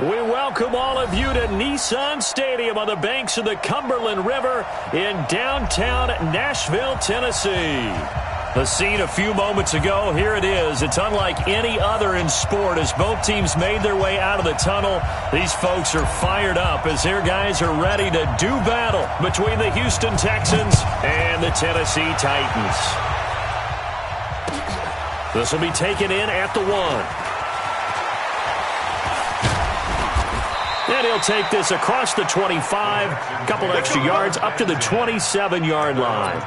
We welcome all of you to Nissan Stadium on the banks of the Cumberland River in downtown Nashville, Tennessee. The scene a few moments ago, here it is. It's unlike any other in sport as both teams made their way out of the tunnel. These folks are fired up as their guys are ready to do battle between the Houston Texans and the Tennessee Titans. This will be taken in at the 1. And he'll take this across the 25, a couple extra yards up to the 27-yard line.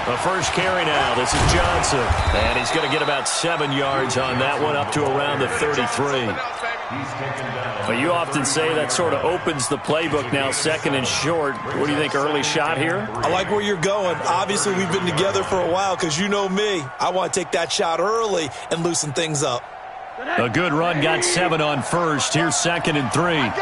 The first carry now. This is Johnson. And he's going to get about 7 yards on that one, up to around the 33. But you often say that sort of opens the playbook now, second and short. What do you think, early shot here? I like where you're going. Obviously, we've been together for a while because you know me. I want to take that shot early and loosen things up. A good run got 7 on first. Here's 2nd and 3.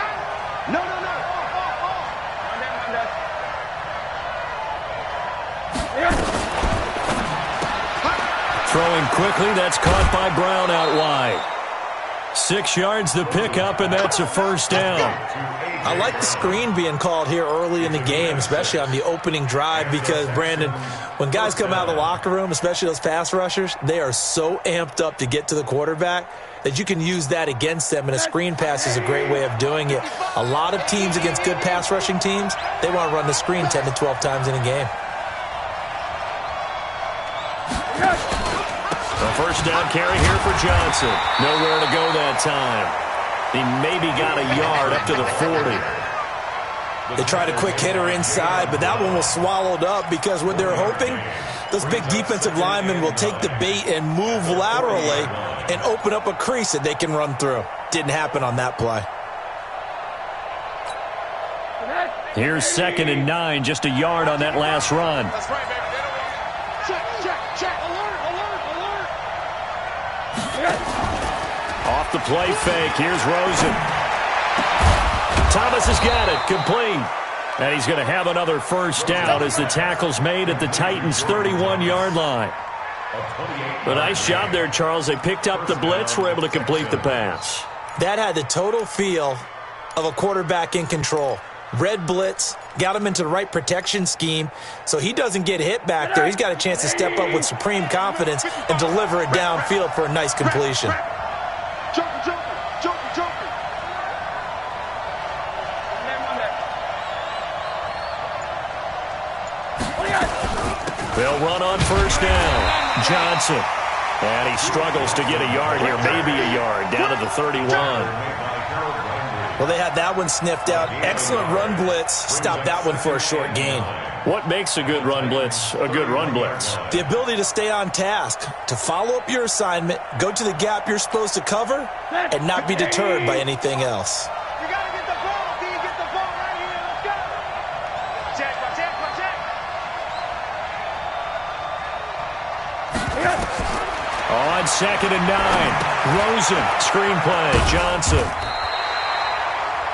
Throwing quickly, that's caught by Brown out wide. 6 yards the pickup, and that's a first down. I like the screen being called here early in the game, especially on the opening drive, because, Brandon, when guys come out of the locker room, especially those pass rushers, they are so amped up to get to the quarterback that you can use that against them, and a screen pass is a great way of doing it. A lot of teams against good pass rushing teams, they want to run the screen 10 to 12 times in a game. A first down carry here for Johnson. Nowhere to go that time. He maybe got a yard up to the 40. They tried a quick hitter inside, but that one was swallowed up because what they're hoping, those big defensive linemen will take the bait and move laterally and open up a crease that they can run through. Didn't happen on that play. Here's 2nd and 9, just a yard on that last run. That's right, baby. Check. Off the play fake, here's Rosen. Thomas has got it, complete. And he's going to have another first down as the tackle's made at the Titans' 31-yard line. A nice job there, Charles. They picked up the blitz, were able to complete the pass. That had the total feel of a quarterback in control. Red blitz, got him into the right protection scheme, so he doesn't get hit back there. He's got a chance to step up with supreme confidence and deliver it downfield for a nice completion. They'll run on first down. Johnson. And he struggles to get a yard here, maybe a yard, down to the 31. Well, they had that one sniffed out. Excellent run blitz. Stopped that one for a short gain. What makes a good run blitz a good run blitz? The ability to stay on task, to follow up your assignment, go to the gap you're supposed to cover, and not be deterred by anything else. You got to get the ball. Can you get the ball right here? Let's go. Check. On 2nd and 9. Rosen. Screenplay. Johnson.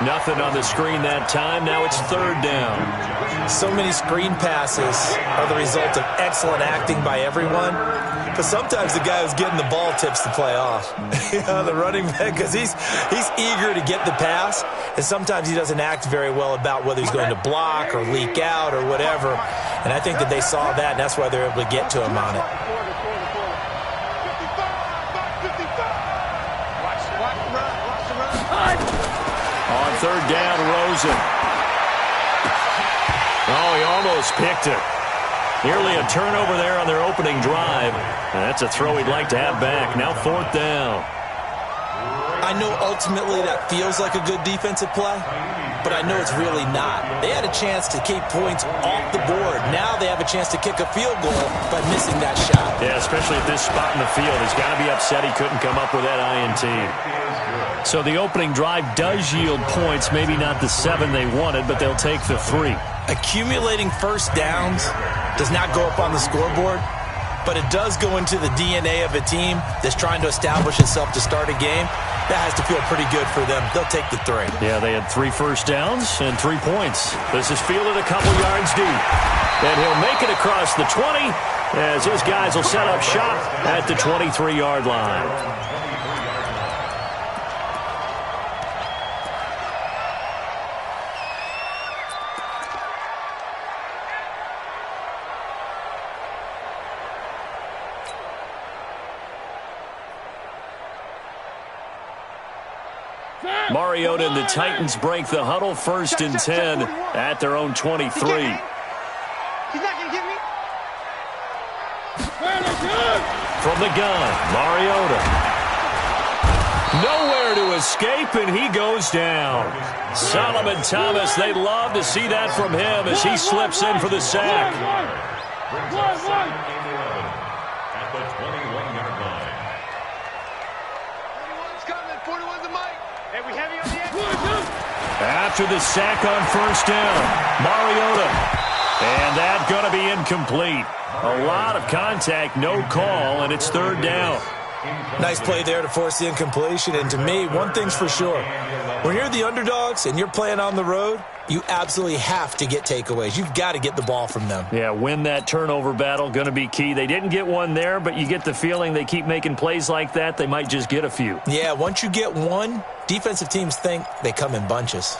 Nothing on the screen that time. Now it's 3rd down. So many screen passes are the result of excellent acting by everyone. But sometimes the guy who's getting the ball tips the play off. The running back, because he's eager to get the pass. And sometimes he doesn't act very well about whether he's going to block or leak out or whatever. And I think that they saw that, and that's why they're able to get to him on it. On 3rd down, Rosen. Oh, he almost picked it. Nearly a turnover there on their opening drive. And that's a throw he'd like to have back. Now 4th down. I know ultimately that feels like a good defensive play, but I know it's really not. They had a chance to keep points off the board. Now they have a chance to kick a field goal by missing that shot. Yeah, especially at this spot in the field. He's got to be upset he couldn't come up with that INT. So the opening drive does yield points, maybe not the 7 they wanted, but they'll take the 3. Accumulating first downs does not go up on the scoreboard, but it does go into the DNA of a team that's trying to establish itself to start a game. That has to feel pretty good for them. They'll take the 3. Yeah, they had 3 first downs and 3 points. This is fielded a couple yards deep. And he'll make it across the 20 as his guys will set up shop at the 23-yard line. Mariota and the Titans break the huddle, 1st and 10 at their own 23. He's not going to get me. From the gun, Mariota. Nowhere to escape, and he goes down. Solomon Thomas, they love to see that from him as he slips in for the sack. At the 21-yard line. 41's coming. 41's the mic. Hey, we heavy on the edge. After the sack on 1st down, Mariota. And that's going to be incomplete. A lot of contact, no call, and it's 3rd down. Nice play there to force the incompletion. And to me, one thing's for sure. When you're the underdogs and you're playing on the road, you absolutely have to get takeaways. You've got to get the ball from them. Yeah, win that turnover battle, going to be key. They didn't get one there, but you get the feeling they keep making plays like that, they might just get a few. Yeah, once you get one, defensive teams think they come in bunches.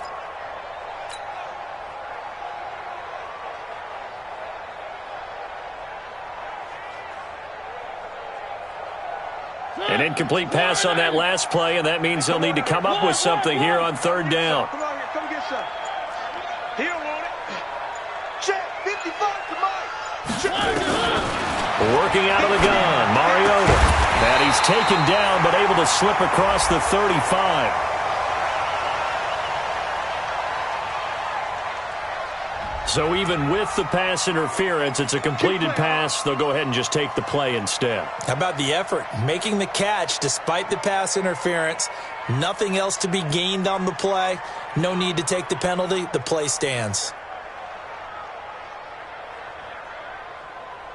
An incomplete pass on that last play, and that means they'll need to come up with something here on 3rd down. Come on here. Come get some. He don't want it. Check. 55 to Mike. Check. Working out of the gun, Mariota. And he's taken down, but able to slip across the 35. So even with the pass interference, it's a completed pass. They'll go ahead and just take the play instead. How about the effort? Making the catch despite the pass interference. Nothing else to be gained on the play. No need to take the penalty. The play stands.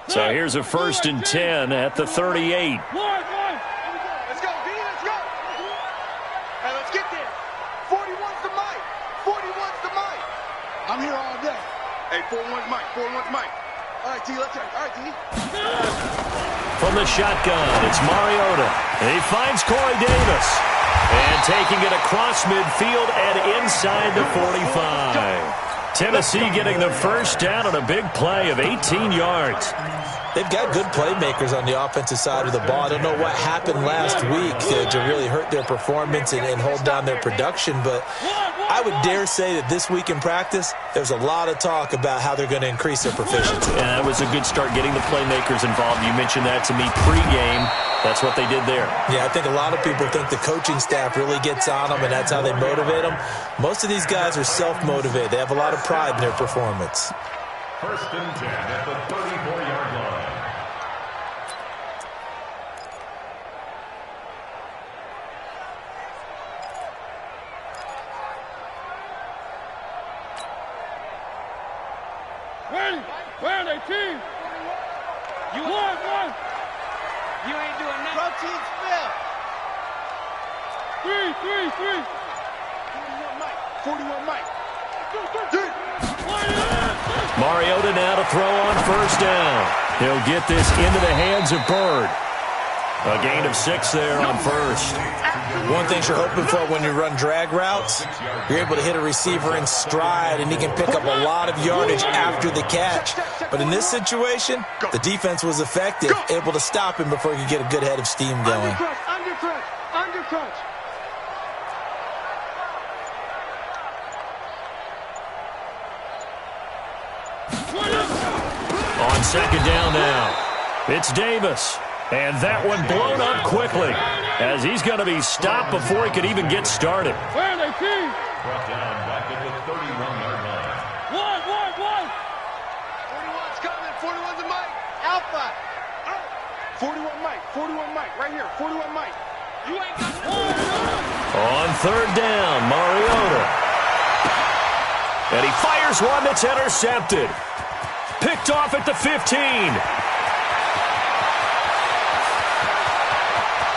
So here's a 1st and 10 at the 38. Let's go, D. Let's go. Hey, let's get there. 41's the mic. 41's the mic. I'm here all day. Hey, 41's Mike. 41's Mike. All right, T, let's go. All right, T. From the shotgun, it's Mariota. And he finds Corey Davis. And taking it across midfield and inside the 45. Tennessee getting the 1st down on a big play of 18 yards. They've got good playmakers on the offensive side of the ball. I don't know what happened last week to really hurt their performance and hold down their production, but I would dare say that this week in practice, there's a lot of talk about how they're going to increase their proficiency. Yeah, that was a good start getting the playmakers involved. You mentioned that to me pregame. That's what they did there. Yeah, I think a lot of people think the coaching staff really gets on them, and that's how they motivate them. Most of these guys are self-motivated. They have a lot of pride in their performance. 1st and 10 at the 34-yard line. Ready? Where are they, team? You One. You ain't doing nothing. Protein spell. 3. 41 Mike. 41 Mike. Mariota now to throw on 1st down. He'll get this into the hands of Bird. A gain of 6 there on 1st. One thing you're hoping for when you run drag routes, you're able to hit a receiver in stride, and he can pick up a lot of yardage after the catch. But in this situation, the defense was effective, able to stop him before he could get a good head of steam going. Undercrunch. On 2nd down now, it's Davis. And that one blown up quickly as he's going to be stopped before he could even get started. Where are they, team? Brought down back at the 41 Mike, 41 Mike, right here, 41 Mike. You ain't got On third down, Mariota. And he fires one that's intercepted. Picked off at the 15.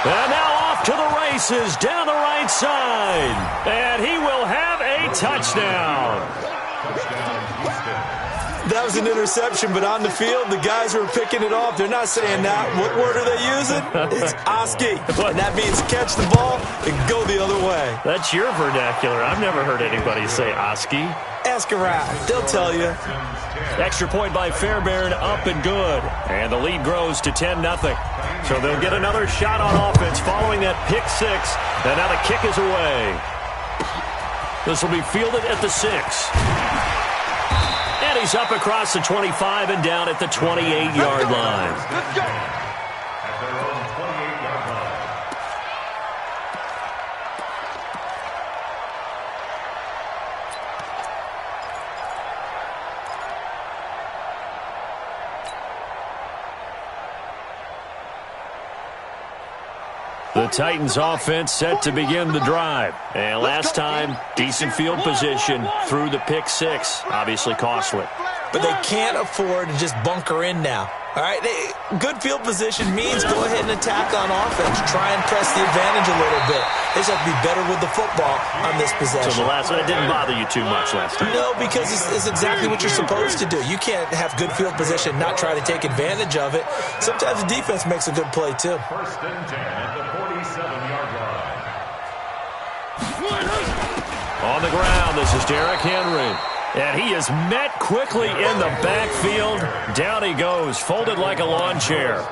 And now off to the races down the right side. And he will have a touchdown. That was an interception, but on the field, the guys who are picking it off, they're not saying that. What word are they using? It's Oski. And that means catch the ball and go the other way. That's your vernacular. I've never heard anybody say Oski. Ask around. They'll tell you. Extra point by Fairbairn, up and good. And the lead grows to 10-0. So they'll get another shot on offense following that pick six. And now the kick is away. This will be fielded at the 6. And he's up across the 25 and down at the 28-yard line. Let's go. At their own 28-yard line. The Titans offense set to begin the drive. And last time, decent field position through the pick six. Obviously costly. But they can't afford to just bunker in now. All right, good field position means go ahead and attack on offense. Try and press the advantage a little bit. They just have to be better with the football on this possession. So the last one, it didn't bother you too much last time? No, because it's exactly what you're supposed to do. You can't have good field position, not try to take advantage of it. Sometimes the defense makes a good play, too. First and 10 at the 47-yard line. On the ground, this is Derrick Henry. And he is met quickly in the backfield. Down he goes, folded like a lawn chair.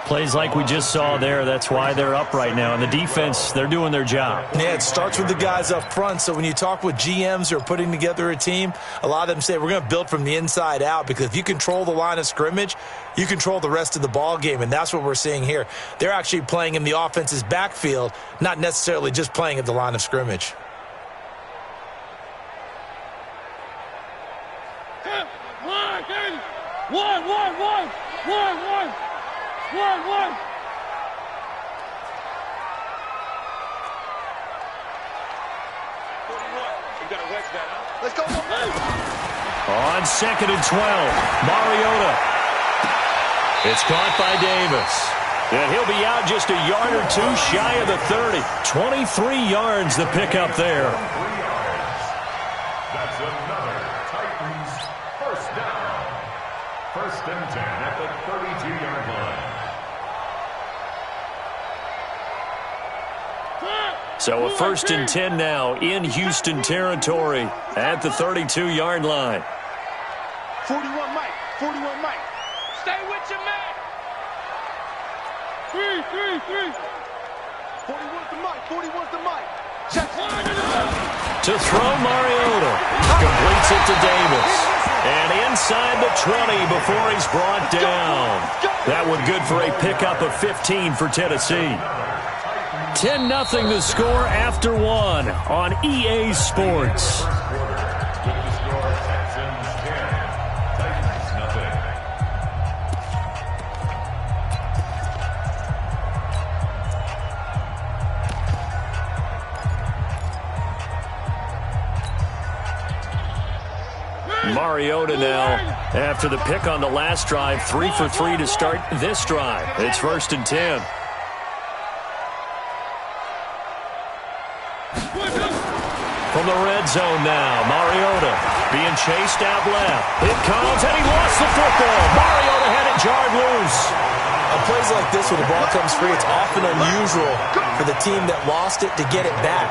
Plays like we just saw there. That's why they're up right now. And the defense, they're doing their job. Yeah, it starts with the guys up front. So when you talk with GMs who are putting together a team, a lot of them say we're going to build from the inside out, because if you control the line of scrimmage, you control the rest of the ball game. And that's what we're seeing here. They're actually playing in the offense's backfield, not necessarily just playing at the line of scrimmage. One. 41. You got to wedge that, huh? Let's go. On 2nd and 12, Mariota. It's caught by Davis. And he'll be out just a yard or two shy of the 30. 23 yards the pickup there. 3 yards. That's another Titans first down. First and 10 at the 32-yard line. So a first and 10 now in Houston territory at the 32-yard line. 41 Mike, 41 Mike. Stay with your man. 3. 41's the Mike, 41's the Mike. Check. To throw, Mariota completes it to Davis. And inside the 20 before he's brought down. That one good for a pickup of 15 for Tennessee. 10-0 the score after one on EA Sports. With the score, Texans 10, Titans nothing. Mariota now, after the pick on the last drive, 3 for 3 to start this drive. It's first and 10. From the red zone now, Mariota being chased out left. It comes, and he lost the football. Mariota had it jarred loose. On plays like this, when the ball comes free, it's often unusual for the team that lost it to get it back,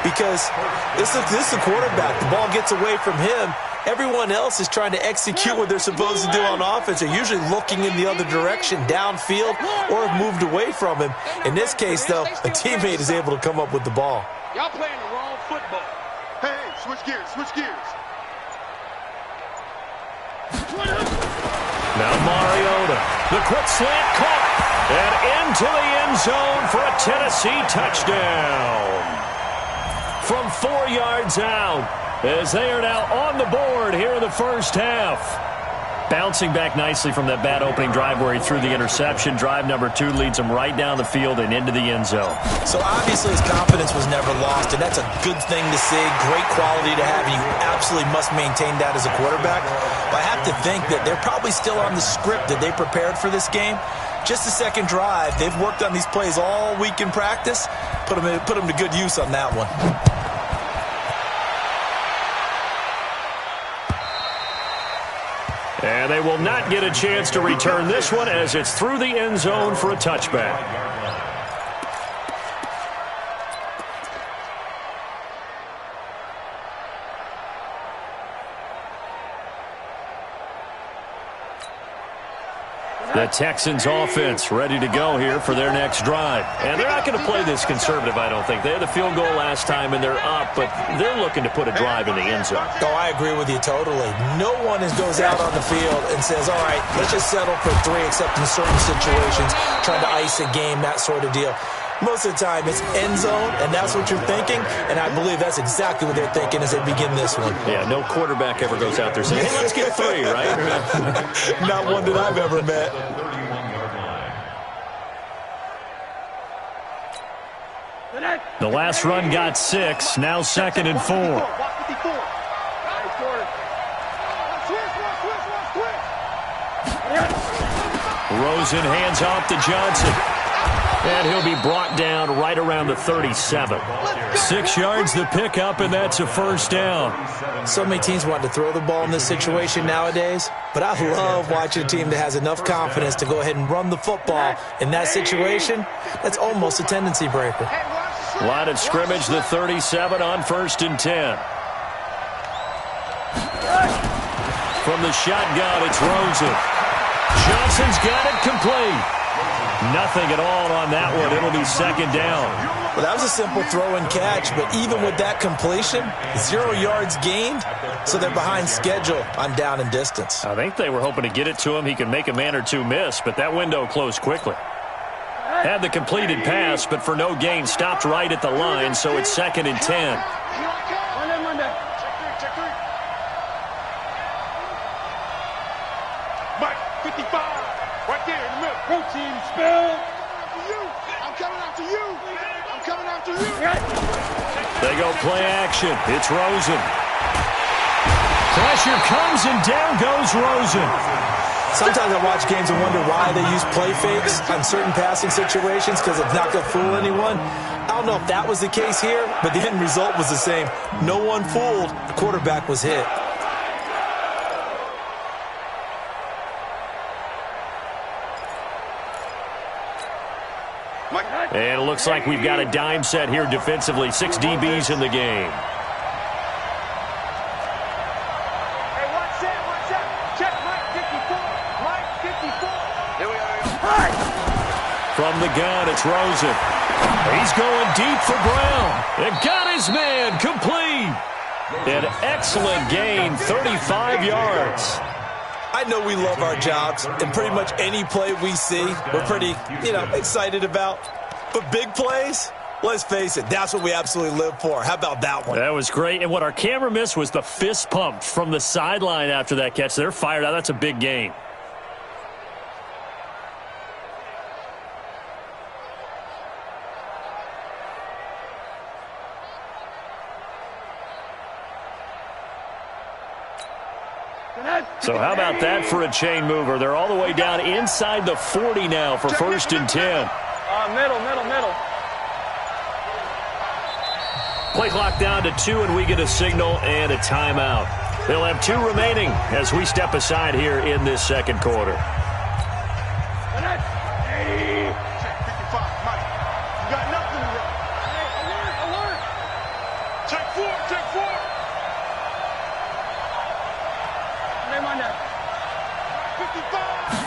because this is the quarterback. The ball gets away from him. Everyone else is trying to execute what they're supposed to do on offense. They're usually looking in the other direction, downfield, or have moved away from him. In this case, though, a teammate is able to come up with the ball. Y'all playing the wrong football. Hey, switch gears, switch gears. Now Mariota, the quick slant caught, and into the end zone for a Tennessee touchdown. From 4 yards out, as they are now on the board here in the first half. Bouncing back nicely from that bad opening drive where he threw the interception. Drive number 2 leads him right down the field and into the end zone. So obviously his confidence was never lost, and that's a good thing to see. Great quality to have, and you absolutely must maintain that as a quarterback. But I have to think that they're probably still on the script that they prepared for this game. Just the second drive, they've worked on these plays all week in practice. Put them to good use on that one. And they will not get a chance to return this one as it's through the end zone for a touchback. The Texans offense ready to go here for their next drive. And they're not going to play this conservative, I don't think. They had the field goal last time, and they're up, but they're looking to put a drive in the end zone. Oh, I agree with you totally. No one goes out on the field and says, all right, let's just settle for 3, except in certain situations, trying to ice a game, that sort of deal. Most of the time, it's end zone, and that's what you're thinking, and I believe that's exactly what they're thinking as they begin this one. Yeah, no quarterback ever goes out there saying, hey, let's get 3, right? Not one that I've ever met. The last run got 6, now 2nd and 4. Rosen hands off to Johnson. And he'll be brought down right around the 37. 6 yards the pickup, and that's a first down. So many teams want to throw the ball in this situation nowadays, but I love watching a team that has enough confidence to go ahead and run the football. In that situation, that's almost a tendency breaker. Line of scrimmage, the 37 on 1st and 10. From the shotgun, it's Rosen. Johnson's got it complete. Nothing at all on that one. It'll be 2nd down. Well, that was a simple throw and catch, but even with that completion, 0 yards gained, so they're behind schedule on down and distance. I think they were hoping to get it to him. He could make a man or two miss, but that window closed quickly. Had the completed pass, but for no gain, stopped right at the line, so it's 2nd and 10. Mike, 55. Right there in the middle. Protein spill. I'm coming after you. I'm coming after you. They go play action. It's Rosen. Pressure comes, and down goes Rosen. Sometimes I watch games and wonder why they use play fakes on certain passing situations, because it's not going to fool anyone. I don't know if that was the case here, but the end result was the same. No one fooled. The quarterback was hit. And it looks like we've got a dime set here defensively. 6 DBs in the game. Hey, watch that, watch that. Check Mike 54. Mike 54. Here we are. From the gun, it's Rosen. He's going deep for Brown. And got his man complete. An excellent gain, 35 yards. I know we love our jobs, and pretty much any play we see, we're pretty, excited about. But big plays, let's face it, that's what we absolutely live for. How about that one? That was great. And what our camera missed was the fist pump from the sideline after that catch. They're fired out. That's a big gain. So how about that for a chain mover? They're all the way down inside the 40 now for 1st and 10. Middle. Play clock down to 2, and we get a signal and a timeout. They'll have 2 remaining as we step aside here in this 2nd quarter. Check 55, Mike. You got nothing to run. Alert. Check 4. Name on that. 55.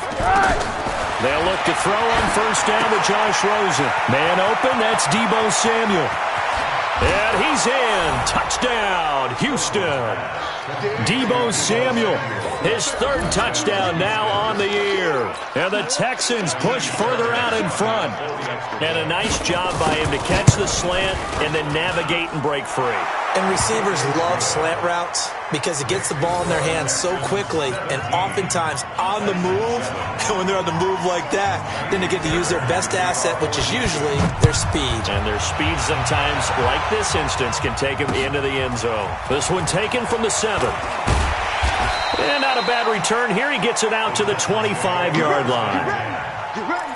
They'll look to throw on 1st down to Josh Rosen. Man open, that's Deebo Samuel. And he's in. Touchdown, Houston. Deebo Samuel, his third touchdown now on the year. And the Texans push further out in front. And a nice job by him to catch the slant and then navigate and break free. And receivers love slant routes because it gets the ball in their hands so quickly and oftentimes on the move. And when they're on the move like that, then they get to use their best asset, which is usually their speed. And their speed sometimes, like this instance, can take them into the end zone. This one taken from the 7. And not a bad return here. He gets it out to the 25-yard line. You ready?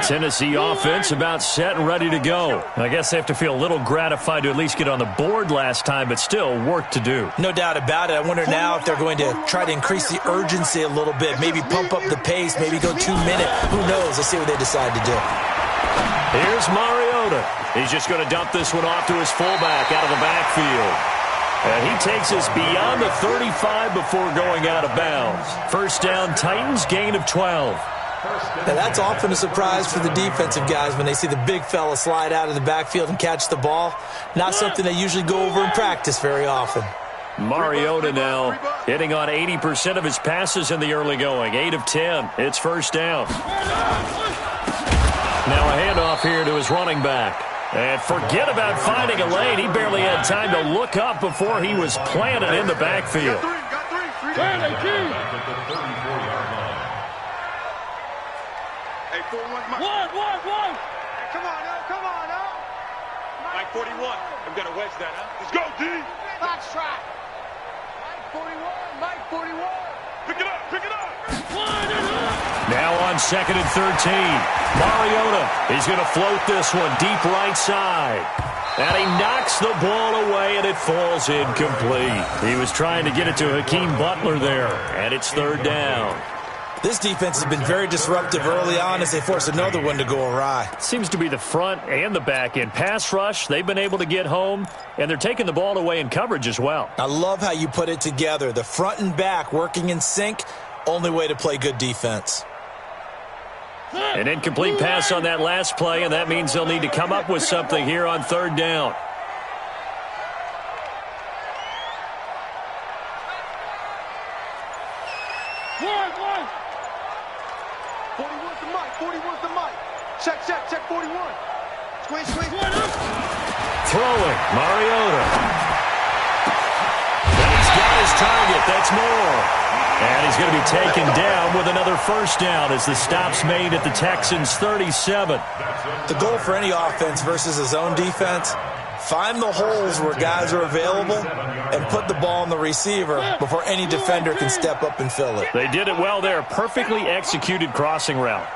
Tennessee offense about set and ready to go. I guess they have to feel a little gratified to at least get on the board last time, but still work to do. No doubt about it. I wonder now if they're going to try to increase the urgency a little bit, maybe pump up the pace, maybe go 2 minute. Who knows? Let's see what they decide to do. Here's Mariota. He's just going to dump this one off to his fullback out of the backfield. And he takes us beyond the 35 before going out of bounds. First down, Titans, gain of 12. Now that's often a surprise for the defensive guys when they see the big fella slide out of the backfield and catch the ball. Not something they usually go over in practice very often. Mariota now hitting on 80% of his passes in the early going. 8 of 10. It's first down. Now a handoff here to his running back. And forget about finding a lane. He barely had time to look up before he was planted in the backfield. Hey, 4-1, Mike. One. Hey, come on now. Mike 41. I'm going to wedge that, huh? Let's go, D. Box track. Mike 41. Pick it up. Now on 2nd and 13. Mariota is going to float this one deep right side. And he knocks the ball away, and it falls incomplete. He was trying to get it to Hakeem Butler there, and it's third down. This defense has been very disruptive early on as they force another one to go awry. Seems to be the front and the back end. Pass rush, they've been able to get home, and they're taking the ball away in coverage as well. I love how you put it together. The front and back working in sync, only way to play good defense. An incomplete pass on that last play, and that means they'll need to come up with something here on third down. One. 41's the mic. Check 41. Squeeze. Throwing, Mariota. And he's got his target. That's more. And he's going to be taken down with another first down as the stop's made at the Texans' 37. The goal for any offense versus a zone defense, find the holes where guys are available and put the ball on the receiver before any defender can step up and fill it. They did it well there. Perfectly executed crossing route.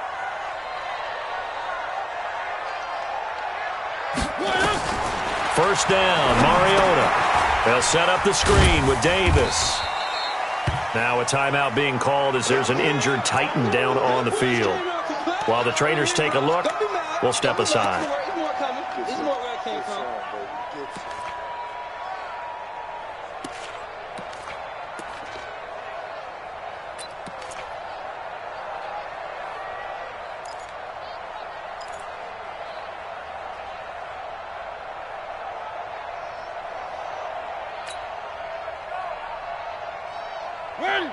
First down, Mariota. They'll set up the screen with Davis. Now a timeout being called as there's an injured Titan down on the field. While the trainers take a look, we'll step aside.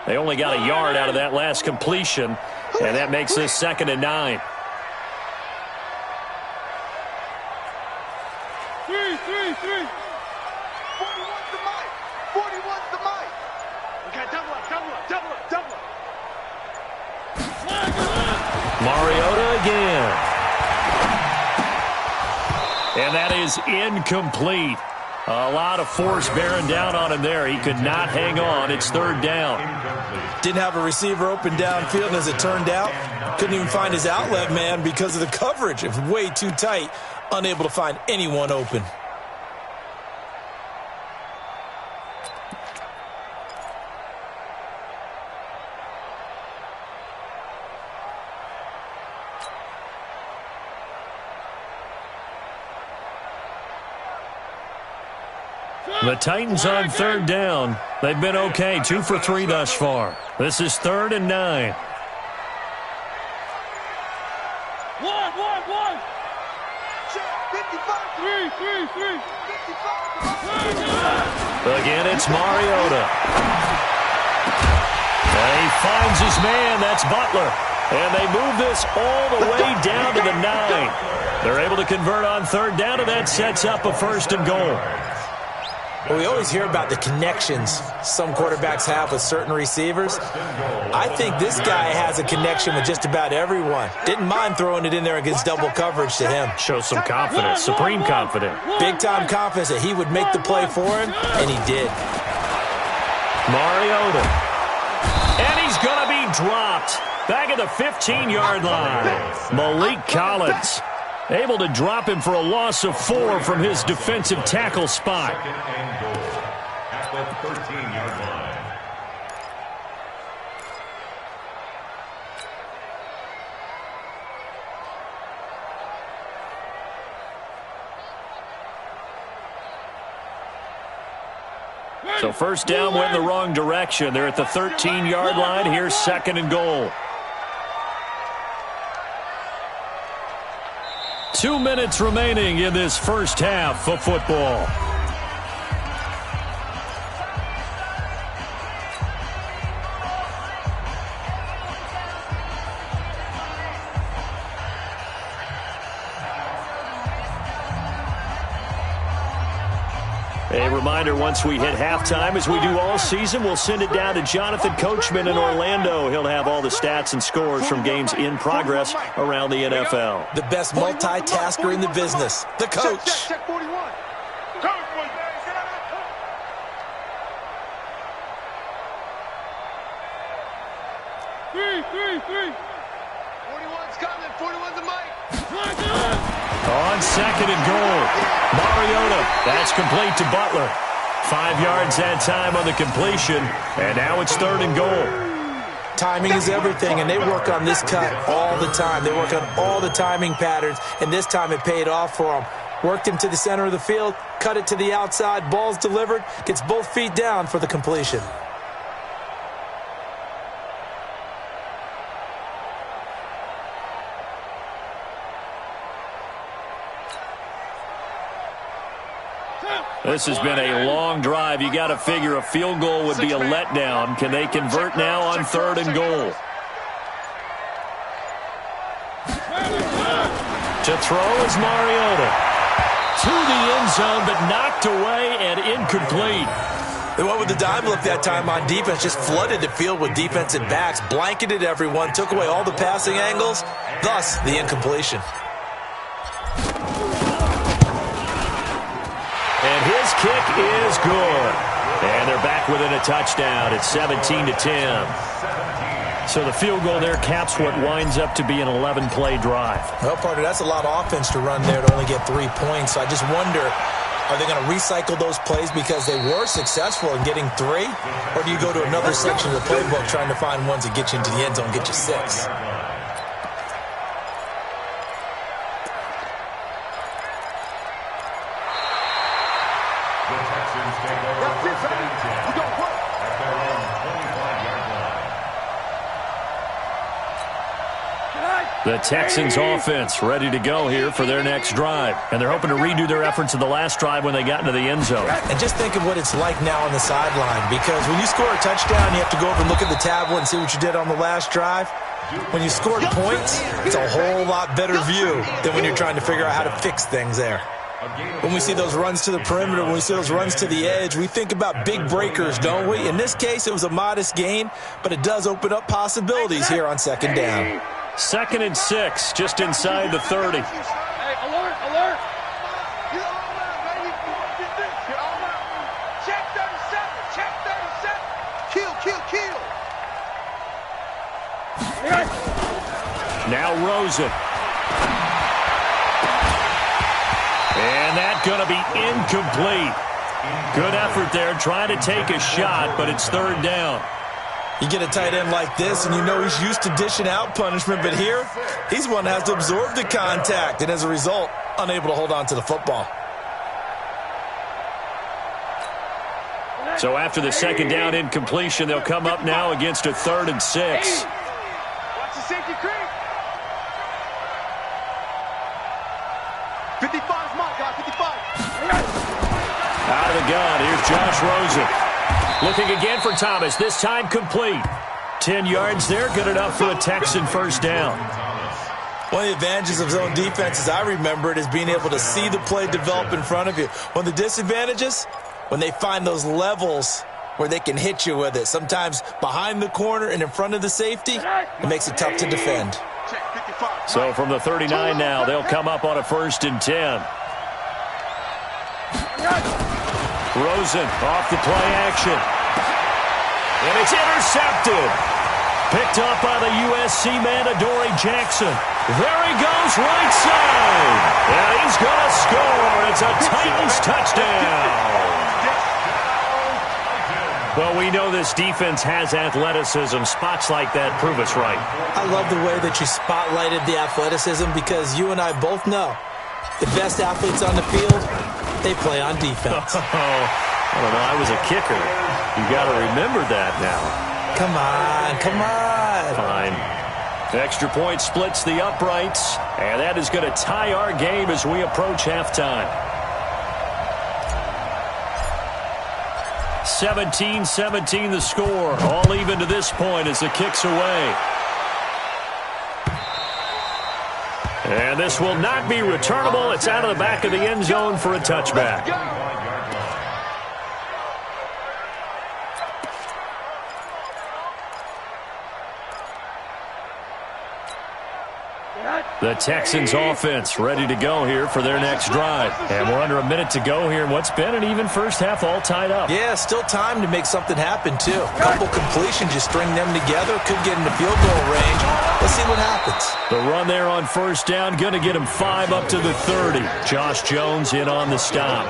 They only got a yard out of that last completion, and that makes this 2nd and 9. Three. 41's the mic. 41's the mic. Okay, double up. Mariota again. And that is incomplete. A lot of force bearing down on him there. He could not hang on. It's third down. Didn't have a receiver open downfield, and as it turned out, couldn't even find his outlet man because of the coverage. It was way too tight, unable to find anyone open. The Titans on third down. They've been okay, 2 for 3 thus far. This is 3rd and 9. One. Check. 55. Three. 55. Again, it's Mariota. And he finds his man. That's Butler. And they move this all the way down to the 9. They're able to convert on third down, and that sets up a 1st and goal. Well, we always hear about the connections some quarterbacks have with certain receivers. I think this guy has a connection with just about everyone. Didn't mind throwing it in there against double coverage to him. Shows some confidence, supreme confidence. Big-time confidence that he would make the play for him, and he did. Mariota. And he's going to be dropped. Back at the 15-yard line. Malik Collins able to drop him for a loss of 4 from his defensive tackle spot. 2nd and goal at the 13-yard line. So first down went in the wrong direction. They're at the 13-yard line. Here's 2nd and goal. 2 minutes remaining in this first half of football. A reminder, once we hit halftime, as we do all season, we'll send it down to Jonathan Coachman in Orlando. He'll have all the stats and scores from games in progress around the NFL. The best multitasker in the business, the coach. Check 41. Three. 41's coming. 41's a mic. On 2nd and goal, Mariota. That's complete to Butler. 5 yards that time on the completion, and now it's 3rd and goal. Timing is everything, and they work on this cut all the time. They work on all the timing patterns, and this time it paid off for them. Worked him to the center of the field, cut it to the outside, ball's delivered, gets both feet down for the completion. This has been a long drive. You got to figure a field goal would be a letdown. Can they convert now on 3rd and goal? To throw is Mariota. To the end zone, but knocked away and incomplete. They went with the dime look that time on defense, just flooded the field with defensive backs, blanketed everyone, took away all the passing angles, thus the incompletion. And his kick is good. And they're back within a touchdown. It's 17-10. So the field goal there caps what winds up to be an 11-play drive. Well, partner, that's a lot of offense to run there to only get 3 points. So I just wonder, are they going to recycle those plays because they were successful in getting 3? Or do you go to another section of the playbook trying to find ones that get you into the end zone, get you 6? The Texans offense ready to go here for their next drive. And they're hoping to redo their efforts in the last drive when they got into the end zone. And just think of what it's like now on the sideline, because when you score a touchdown, you have to go over and look at the tablet and see what you did on the last drive. When you scored points, it's a whole lot better view than when you're trying to figure out how to fix things there. When we see those runs to the perimeter, when we see those runs to the edge, we think about big breakers, don't we? In this case, it was a modest gain, but it does open up possibilities here on 2nd down. 2nd and 6, just inside the 30. Hey, alert. Get all out, baby. Get this. Get all out. Check 37. Check 37. Kill. Now Rosen. And that's going to be incomplete. Good effort there, trying to take a shot, but it's 3rd down. You get a tight end like this, and you know he's used to dishing out punishment, but here, he's one that has to absorb the contact, and as a result, unable to hold on to the football. So after the 2nd down incompletion, they'll come up now against a 3rd and 6. Watch the safety creep. 55 is mine, guys. 55. Out of the gun, here's Josh Rosen. Looking again for Thomas, this time complete. 10 yards there, good enough for a Texan first down. One of the advantages of zone defense, as I remember it, is being able to see the play develop in front of you. One of the disadvantages, when they find those levels where they can hit you with it. Sometimes behind the corner and in front of the safety, it makes it tough to defend. So from the 39 now, they'll come up on a 1st and 10. Rosen off the play action. And it's intercepted. Picked up by the USC man, Adoree Jackson. There he goes, right side. And he's going to score. It's a Titans touchdown. Well, we know this defense has athleticism. Spots like that prove us right. I love the way that you spotlighted the athleticism because you and I both know the best athletes on the field, they play on defense. I don't know. I was a kicker. You got to remember that now. Come on, come on. Fine. Extra point splits the uprights, and that is going to tie our game as we approach halftime. 17-17 the score. All even to this point as the kick's away. And this will not be returnable. It's out of the back of the end zone for a touchback. The Texans offense ready to go here for their next drive. And we're under a minute to go here in what's been an even first half, all tied up. Yeah, still time to make something happen, too. A couple completions, you string them together, could get into field goal range. Let's see what happens. The run there on 1st down, going to get him 5 up to the 30. Josh Jones in on the stop.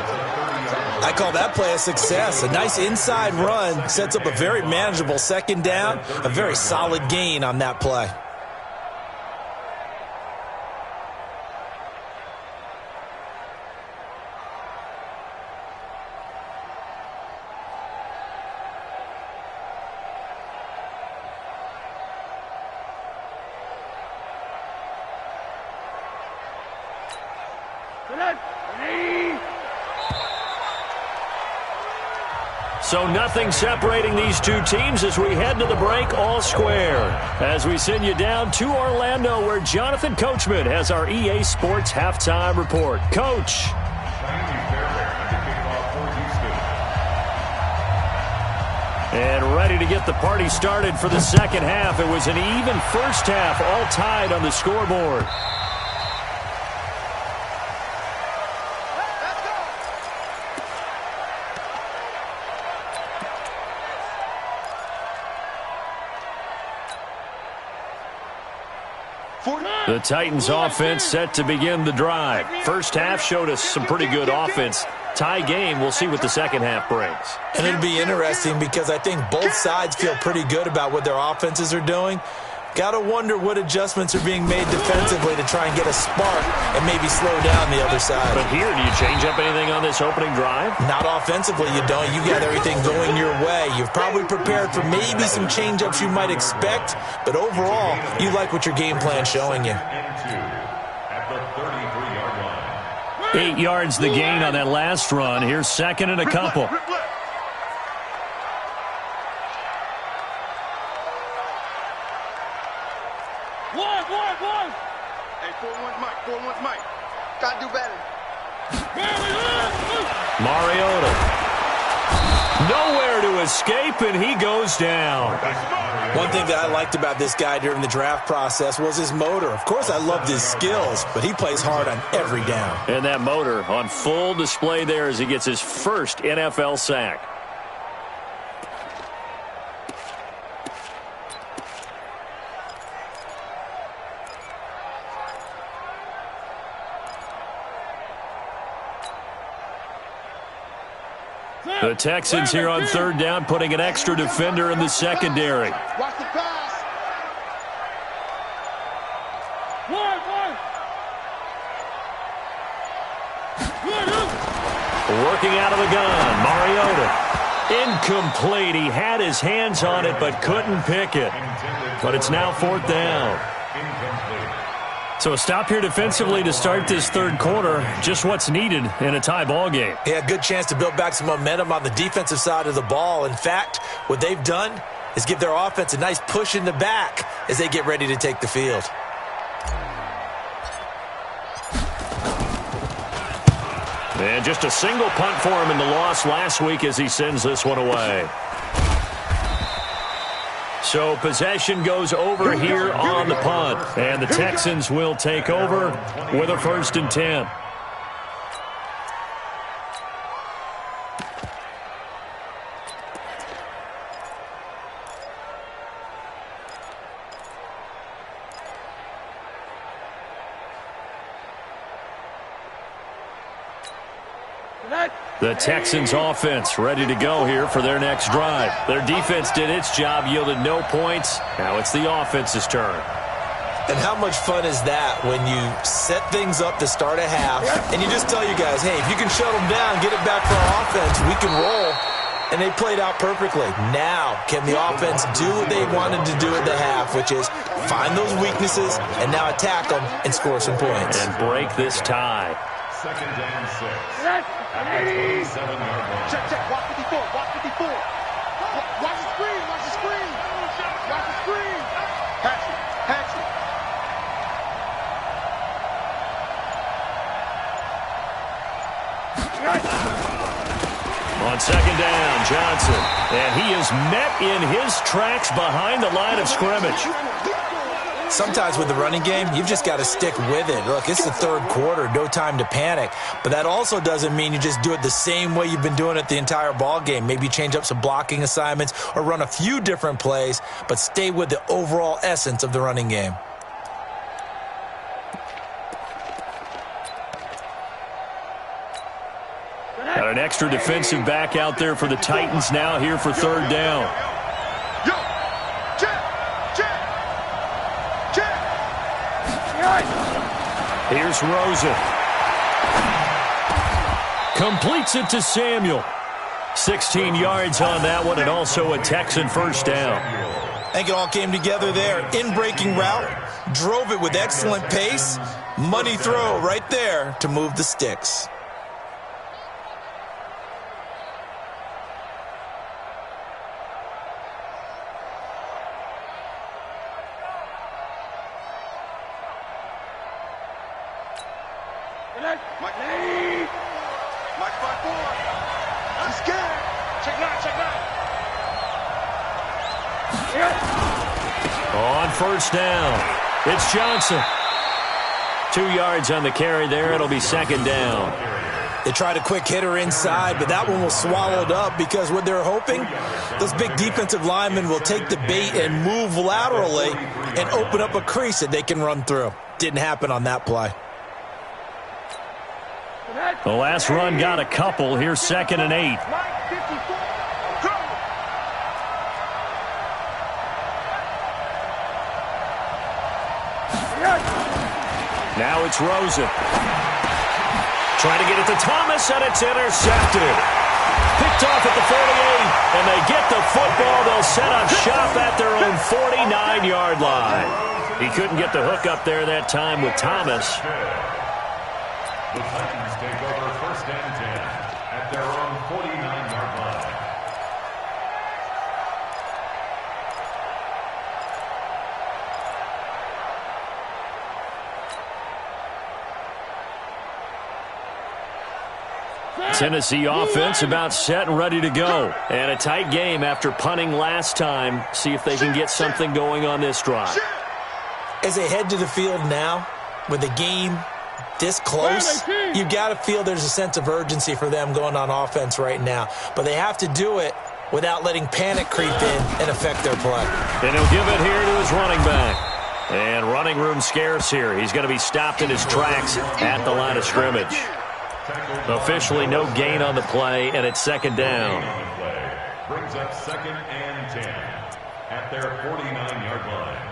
I call that play a success. A nice inside run sets up a very manageable 2nd down, a very solid gain on that play. So nothing separating these two teams as we head to the break all square. As we send you down to Orlando where Jonathan Coachman has our EA Sports Halftime Report. Coach. And ready to get the party started for the second half. It was an even first half, all tied on the scoreboard. The Titans offense set to begin the drive. First half showed us some pretty good offense. Tie game, we'll see what the second half brings. And it'll be interesting because I think both sides feel pretty good about what their offenses are doing. Got to wonder what adjustments are being made defensively to try and get a spark and maybe slow down the other side. But here, do you change up anything on this opening drive? Not offensively, you don't. You got everything going your way. You've probably prepared for maybe some change-ups you might expect, but overall, you like what your game plan's showing you. 8 yards the gain on that last run. Here's 2nd and a couple. One. Hey, 4-1's Mike. 4-1's Mike. Gotta do better. Mariota. Nowhere to escape, and he goes down. One thing that I liked about this guy during the draft process was his motor. Of course, I loved his skills, but he plays hard on every down. And that motor on full display there as he gets his first NFL sack. The Texans here on 3rd down, putting an extra defender in the secondary. Watch the pass. Working out of the gun, Mariota. Incomplete. He had his hands on it but couldn't pick it. But it's now 4th down. So a stop here defensively to start this third quarter. Just what's needed in a tie ball game. Yeah, good chance to build back some momentum on the defensive side of the ball. In fact, what they've done is give their offense a nice push in the back as they get ready to take the field. And just a single punt for him in the loss last week as he sends this one away. So possession goes over here on the punt. And the Texans will take over with a 1st and 10. The Texans offense ready to go here for their next drive. Their defense did its job, yielded no points. Now it's the offense's turn. And how much fun is that when you set things up to start a half and you just tell you guys, hey, if you can shut them down, get it back for our offense, we can roll. And they played out perfectly. Now, can the offense do what they wanted to do at the half, which is find those weaknesses and now attack them and score some points. And break this tie. 2nd and 6. At the 27-yard line. Check, check. Watch 54. Watch 54. Watch the screen. Watch the screen. Watch the screen. Patch it. Patch it. On 2nd down, Johnson. And he is met in his tracks behind the line of scrimmage. Sometimes with the running game, you've just got to stick with it. Look, it's the third quarter, no time to panic. But that also doesn't mean you just do it the same way you've been doing it the entire ball game. Maybe change up some blocking assignments or run a few different plays, but stay with the overall essence of the running game. Got an extra defensive back out there for the Titans now here for 3rd down. Yo. Check. Check. Check. Here's Rosen. Completes it to Samuel. 16 yards on that one, and also a Texan 1st down. I think it all came together there. In-breaking route, drove it with excellent pace. Money throw right there to move the sticks. Mike 5-4. I'm scared. Check now, check now. On 1st down, it's Johnson. 2 yards on the carry there. It'll be 2nd down. They tried a quick hitter inside, but that one was swallowed up because what they're hoping, those big defensive linemen will take the bait and move laterally and open up a crease that they can run through. Didn't happen on that play. The last run got a couple. Here's 2nd and 8. Now it's Rosen. Trying to get it to Thomas, and it's intercepted. Picked off at the 48, and they get the football. They'll set up shop at their own 49-yard line. He couldn't get the hook up there that time with Thomas. The Titans take over 1st and 10 at their own 49-yard line. Tennessee offense about set and ready to go. And a tight game after punting last time. See if they can get something going on this drive. As they head to the field now, with the game this close, you've got to feel there's a sense of urgency for them going on offense right now. But they have to do it without letting panic creep in and affect their play. And he'll give it here to his running back. And running room scarce here. He's going to be stopped in his tracks at the line of scrimmage. Officially no gain on the play, and it's 2nd down. Brings up 2nd and 10 at their 49-yard line.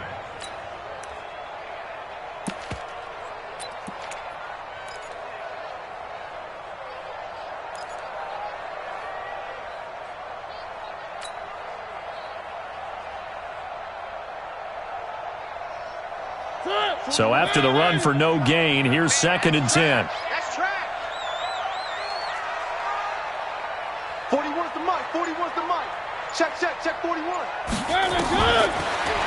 So after the run for no gain, here's 2nd and 10. That's track. 41's the mic. 41's the mic. Check, 41.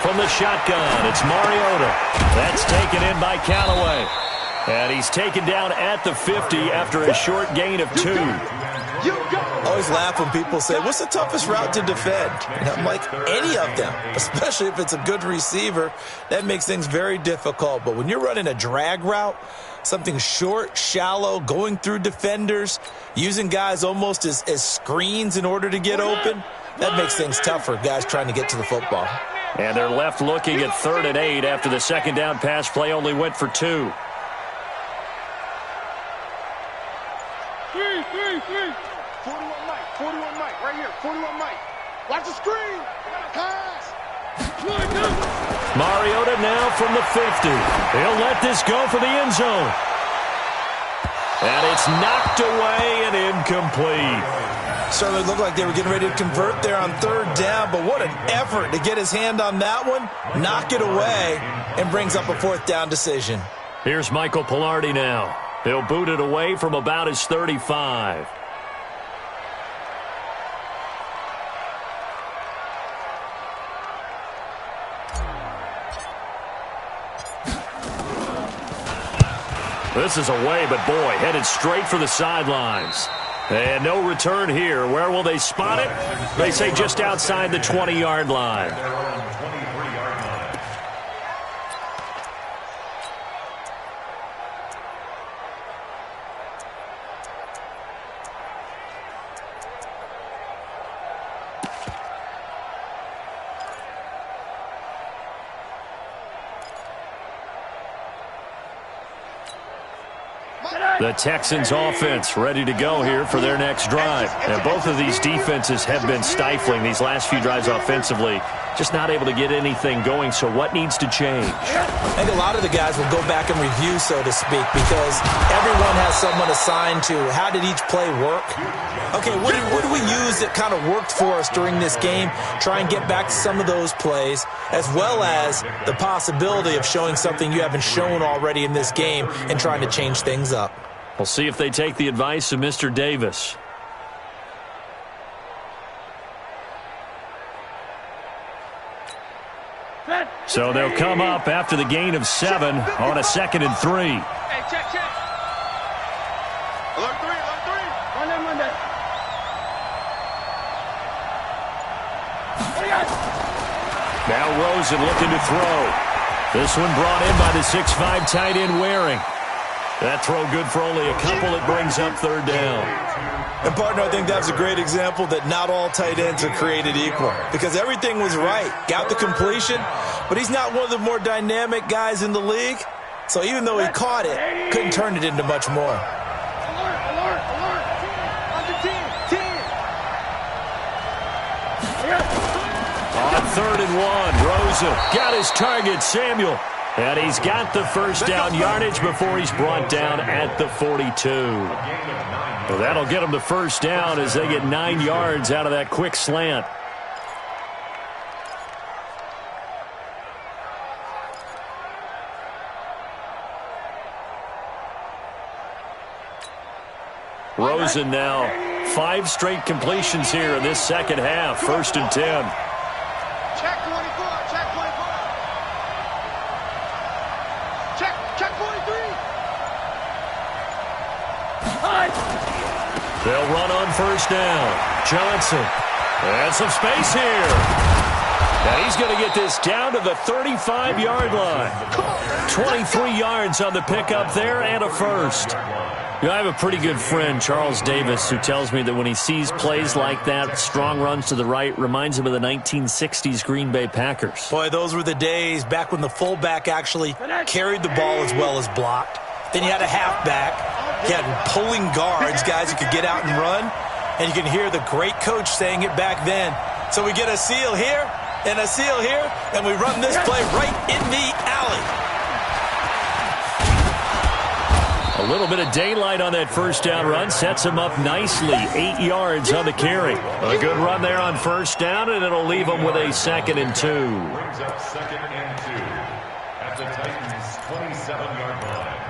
From the shotgun, it's Mariota. That's taken in by Canale. And he's taken down at the 50 after a short gain of 2. I always laugh when people say, what's the toughest route to defend? And I'm like, any of them, especially if it's a good receiver. That makes things very difficult. But when you're running a drag route, something short, shallow, going through defenders, using guys almost as screens in order to get open, that makes things tough for guys trying to get to the football. And they're left looking at 3rd and 8 after the second down pass play only went for 2. 41 Mike, right here. 41 Mike. Watch the screen. Pass. Mariota now from the 50. He'll let this go for the end zone. And it's knocked away and incomplete. Certainly looked like they were getting ready to convert there on 3rd down, but what an effort to get his hand on that one, knock it away, and brings up a 4th down decision. Here's Michael Pilardi now. He'll boot it away from about his 35. This is away, but boy, headed straight for the sidelines. And no return here. Where will they spot it? They say just outside the 20-yard line. The Texans offense ready to go here for their next drive. And both of these defenses have been stifling these last few drives offensively. Just not able to get anything going, so what needs to change? I think a lot of the guys will go back and review, so to speak, because everyone has someone assigned to how did each play work. Okay, what did we use that kind of worked for us during this game? Try and get back to some of those plays, as well as the possibility of showing something you haven't shown already in this game and trying to change things up. We'll see if they take the advice of Mr. Davis. So they'll come up after the gain of 7 on a 2nd and 3. Hey, check. Alert 3. Monday. Now Rosen looking to throw. This one brought in by the 6'5" tight end Waring. That throw good for only a couple. It brings up 3rd down. And, partner, I think that's a great example that not all tight ends are created equal, because everything was right. Got the completion, but he's not one of the more dynamic guys in the league. So even though he caught it, couldn't turn it into much more. Alert. Under 10. On 3rd and 1, Rosen got his target, Samuel. And he's got the first down yardage before he's brought down at the 42. Well, that'll get them the first down as they get 9 yards out of that quick slant. Rosen now 5 straight completions here in this second half. 1st and 10. Check 24. Check 43. They'll run on 1st down. Johnson. And some space here. And he's going to get this down to the 35-yard line. 23 yards on the pickup there and a first. You know, I have a pretty good friend, Charles Davis, who tells me that when he sees plays like that, strong runs to the right, reminds him of the 1960s Green Bay Packers. Boy, those were the days back when the fullback actually carried the ball as well as blocked. Then you had a halfback. You had pulling guards, guys who could get out and run. And you can hear the great coach saying it back then. So we get a seal here and a seal here, and we run this play right in the alley. A little bit of daylight on that first down run sets him up nicely. 8 yards on the carry. A good run there on 1st down, and it'll leave him with a 2nd and 2. Brings up 2nd and 2 at the Titans' 27-yard line.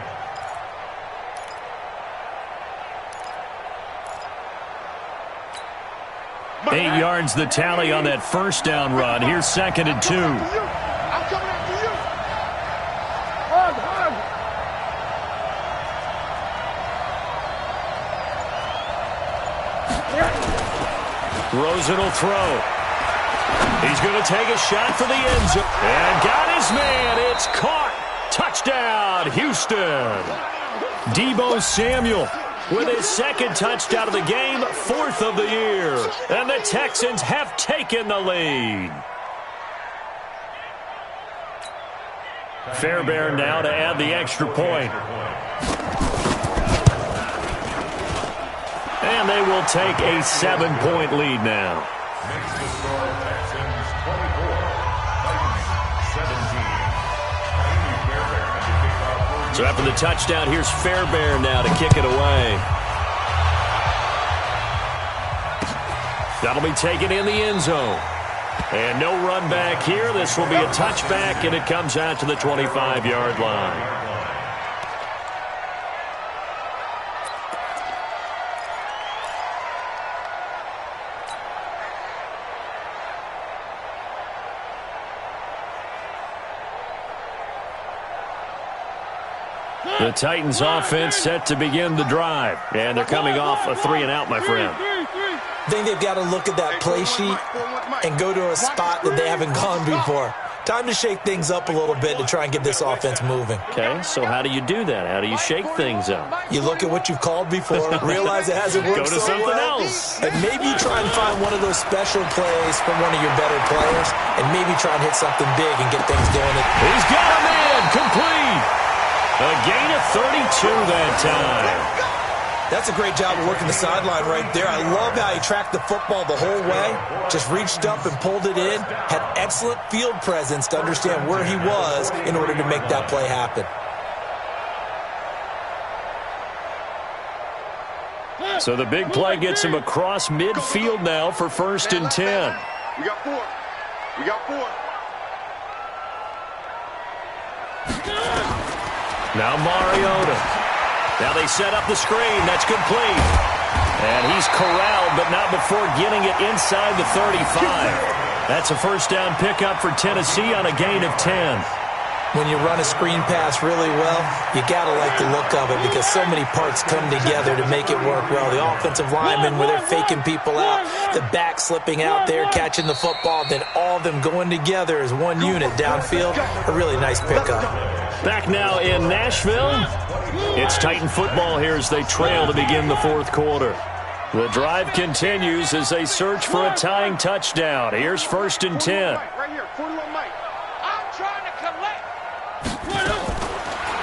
Eight yards the tally on that first down run. Here's 2nd and 2. I'm coming after you. Hug, hug. Rosen will throw. He's going to take a shot for the end zone. And got his man. It's caught. Touchdown, Houston. Deebo Samuel with his 2nd touchdown of the game, 4th of the year. And the Texans have taken the lead. Fairbairn now to add the extra point. And they will take a 7-point lead now. Makes the score Texans 24, Titans 17. So after the touchdown, here's Fairbairn now to kick it away. That'll be taken in the end zone. And no run back here. This will be a touchback, and it comes out to the 25-yard line. The Titans offense set to begin the drive. And they're coming off a 3-and-out, my friend. I think they've got to look at that play sheet and go to a spot that they haven't gone before. Time to shake things up a little bit to try and get this offense moving. Okay, so how do you do that? How do you shake things up? You look at what you've called before, realize it hasn't worked Go to so something well, else. and maybe you try and find one of those special plays from one of your better players, and maybe try and hit something big and get things going. He's got a man, complete. A gain of 32 that time. That's a great job of working the sideline right there. I love how he tracked the football the whole way, just reached up and pulled it in, had excellent field presence to understand where he was in order to make that play happen. So the big play gets him across midfield now for 1st and 10. We got 4. We got 4. Now Mariota. Now they set up the screen. That's complete. And he's corralled, but not before getting it inside the 35. That's a 1st down pickup for Tennessee on a gain of 10. When you run a screen pass really well, you got to like the look of it because so many parts come together to make it work well. The offensive linemen, where they're faking people out, the back slipping out there, catching the football, then all of them going together as one unit downfield. A really nice pickup. Back now in Nashville. It's Titan football here as they trail to begin the 4th quarter. The drive continues as they search for a tying touchdown. Here's 1st and 10. Right here, 41 Mike. I'm trying to collect.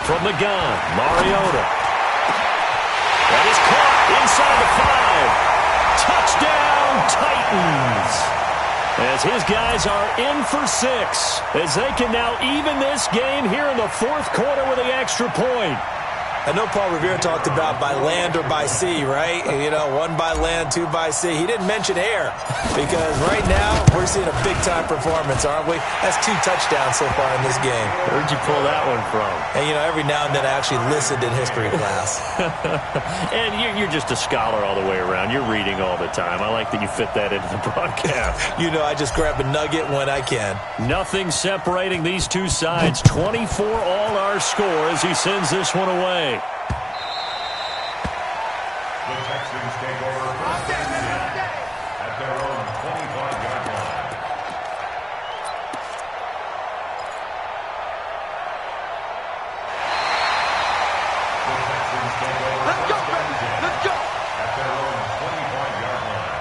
From the gun, Mariota. That is caught inside the 5. Touchdown, Titans. As his guys are in for 6, as they can now even this game here in the 4th quarter with the extra point. I know Paul Revere talked about by land or by sea, right? You know, 1 by land, 2 by sea. He didn't mention air because right now we're seeing a big-time performance, aren't we? That's 2 touchdowns so far in this game. Where'd you pull that one from? And, you know, every now and then I actually listened in history class. And you're just a scholar all the way around. You're reading all the time. I like that you fit that into the broadcast. You know, I just grab a nugget when I can. Nothing separating these two sides. 24 all our score as he sends this one away. The Texans take over first and 10 at their own 25-yard line. The Texans take over Let's go, first and baby. 10 Let's go. at their own 25-yard line.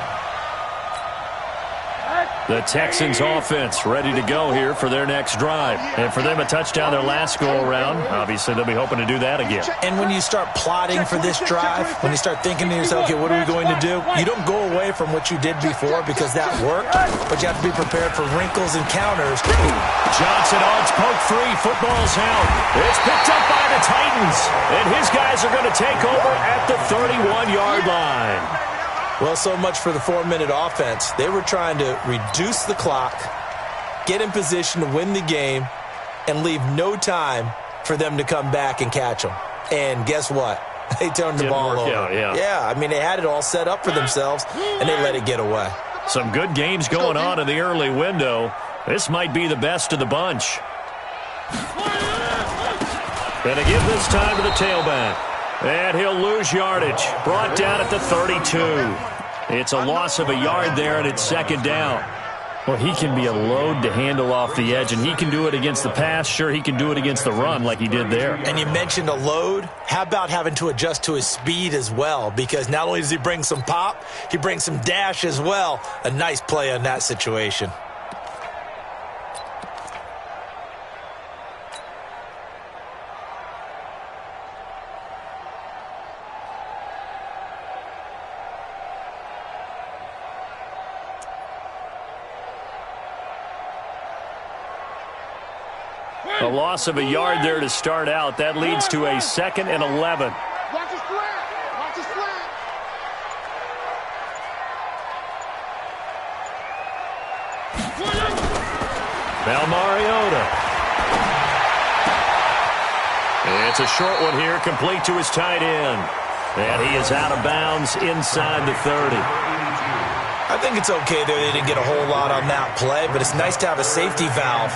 The Texans offense ready to go here for their next drive. And for them, a touchdown their last go-around. Obviously, they'll be hoping to do that again. And when you start plotting for this drive, when you start thinking to yourself, okay, what are we going to do? You don't go away from what you did before because that worked, but you have to be prepared for wrinkles and counters. Johnson on its poke free. Football's out. It's picked up by the Titans. And his guys are going to take over at the 31-yard line. Well, so much for the 4-minute offense. They were trying to reduce the clock, get in position to win the game, and leave no time for them to come back and catch them. And guess what? They turned the ball over. Yeah, I mean, they had it all set up for themselves, and they let it get away. Some good games going on in the early window. This might be the best of the bunch. Going to give this time to the tailback. And he'll lose yardage. Brought down at the 32. It's a loss of a yard there, and it's second down. Well, he can be a load to handle off the edge, and he can do it against the pass. Sure, he can do it against the run like he did there. And you mentioned a load. How about having to adjust to his speed as well? Because not only does he bring some pop, he brings some dash as well. A nice play on that situation. A loss of a yard there to start out. That leads to a 2nd and 11. Watch his slant. Watch his slant. Now Mariota. It's a short one here, complete to his tight end. And he is out of bounds inside the 30. I think it's okay there. They didn't get a whole lot on that play, but it's nice to have a safety valve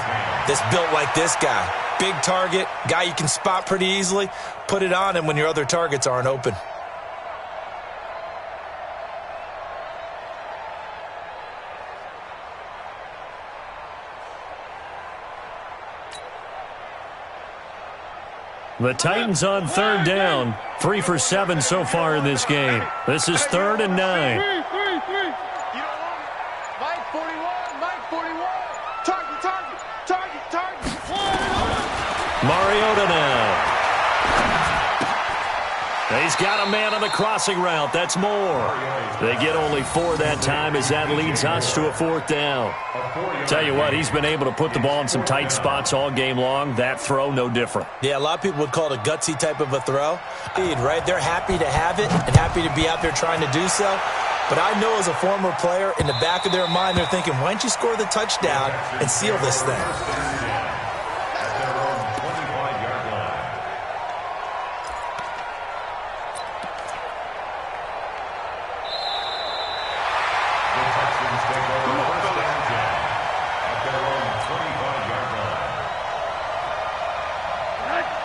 that's built like this guy. Big target, guy you can spot pretty easily. Put it on him when your other targets aren't open. The Titans on third down. 3 for 7 so far in this game. This is 3rd and 9. Mike 41, Mike 41. Target, target, target, target. Mariota now. He's got a man on the crossing route. That's more. They get only 4 that time as that leads us to a 4th down. Tell you what, he's been able to put the ball in some tight spots all game long. That throw, no different. Yeah, a lot of people would call it a gutsy type of a throw. Right? They're happy to have it and happy to be out there trying to do so. But I know as a former player, in the back of their mind, they're thinking, why don't you score the touchdown and seal this thing?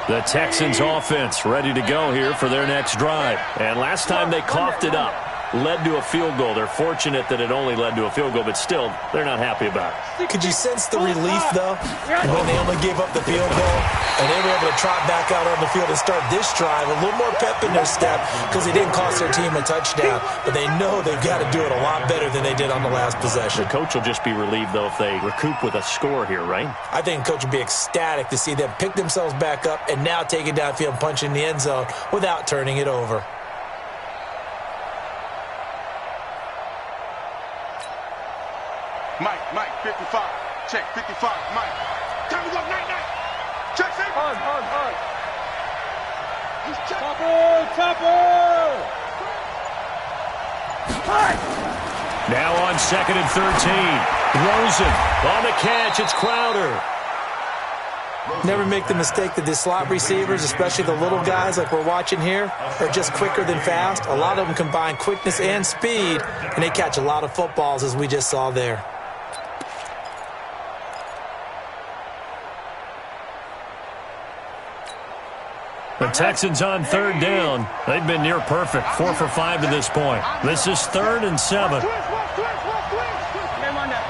The Texans offense ready to go here for their next drive. And last time they coughed it up, led to a field goal. They're fortunate that it only led to a field goal, but still, they're not happy about it. Could you sense the relief, though, when they only gave up the field goal and they were able to trot back out on the field and start this drive? A little more pep in their step because they didn't cost their team a touchdown, but they know they've got to do it a lot better than they did on the last possession. The coach will just be relieved, though, if they recoup with a score here, right? I think the coach would be ecstatic to see them pick themselves back up and now take it downfield and punch in the end zone without turning it over. Mike, 55. Check, 55, Mike. Time to go, night. Check, safe. Hard. He's Topper. Now on 2nd and 13. Rosen on the catch. It's Crowder. Never make the mistake that the slot receivers, especially the little guys like we're watching here, are just quicker than fast. A lot of them combine quickness and speed, and they catch a lot of footballs as we just saw there. The Texans on third down. They've been near perfect. 4 for 5 to this point. This is 3rd and 7. Name on that.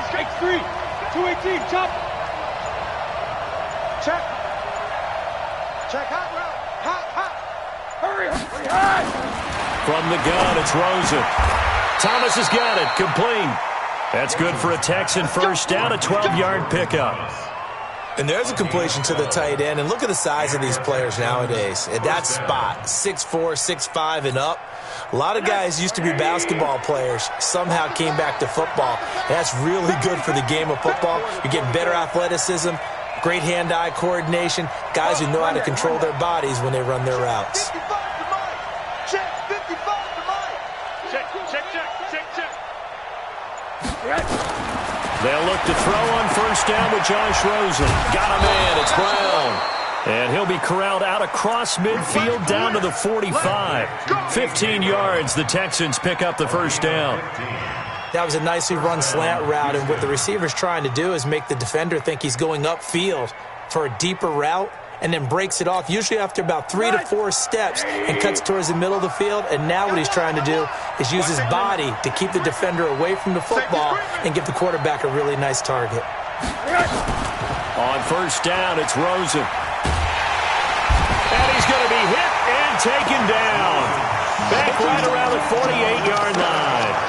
Strike 3. 218. Chop. Check. Hot route. Hot. Hurry. From the gun, it's Rosen. Thomas has got it. Complete. That's good for a Texan first down, a 12-yard pickup. And there's a completion to the tight end. And look at the size of these players nowadays. At that spot, 6'4", 6'5", and up. A lot of guys used to be basketball players, somehow came back to football. And that's really good for the game of football. You're getting better athleticism, great hand-eye coordination, guys who know how to control their bodies when they run their routes. 55 to Mike. Check, 55 to Mike. Check. They'll look to throw on first down with Josh Rosen. Got him in. It's Brown. And he'll be corralled out across midfield down to the 45. 15 yards. The Texans pick up the first down. That was a nicely run slant route, and what the receiver's trying to do is make the defender think he's going upfield for a deeper route, and then breaks it off, usually after about 3 to 4 steps, and cuts towards the middle of the field. And now what he's trying to do is use his body to keep the defender away from the football and give the quarterback a really nice target. On first down, it's Rosen. And he's going to be hit and taken down. Back right around the 48-yard line.